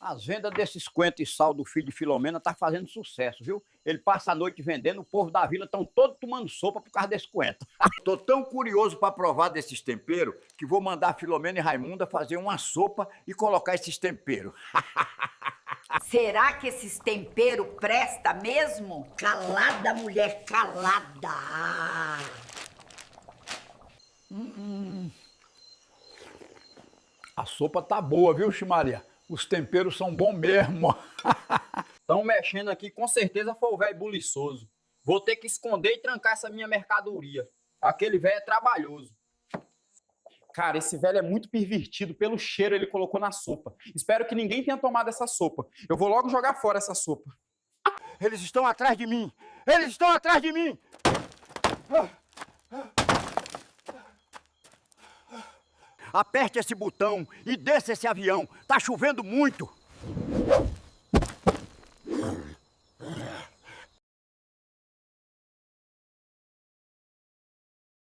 As vendas desses coentros e sal do filho de Filomena tá fazendo sucesso, viu? Ele passa a noite vendendo, o povo da vila estão todos tomando sopa por causa desse coentro. Tô tão curioso para provar desses temperos que vou mandar a Filomena e Raimunda fazer uma sopa e colocar esses temperos. Será que esses temperos presta mesmo? Calada, mulher, calada. A sopa tá boa, viu, Ximaria? Os temperos são bons mesmo. Estão mexendo aqui, com certeza foi o velho buliçoso. Vou ter que esconder e trancar essa minha mercadoria. Aquele velho é trabalhoso. Cara, esse velho é muito pervertido pelo cheiro ele colocou na sopa. Espero que ninguém tenha tomado essa sopa. Eu vou logo jogar fora essa sopa. Eles estão atrás de mim! Eles estão atrás de mim! Aperte esse botão e desça esse avião. Tá chovendo muito.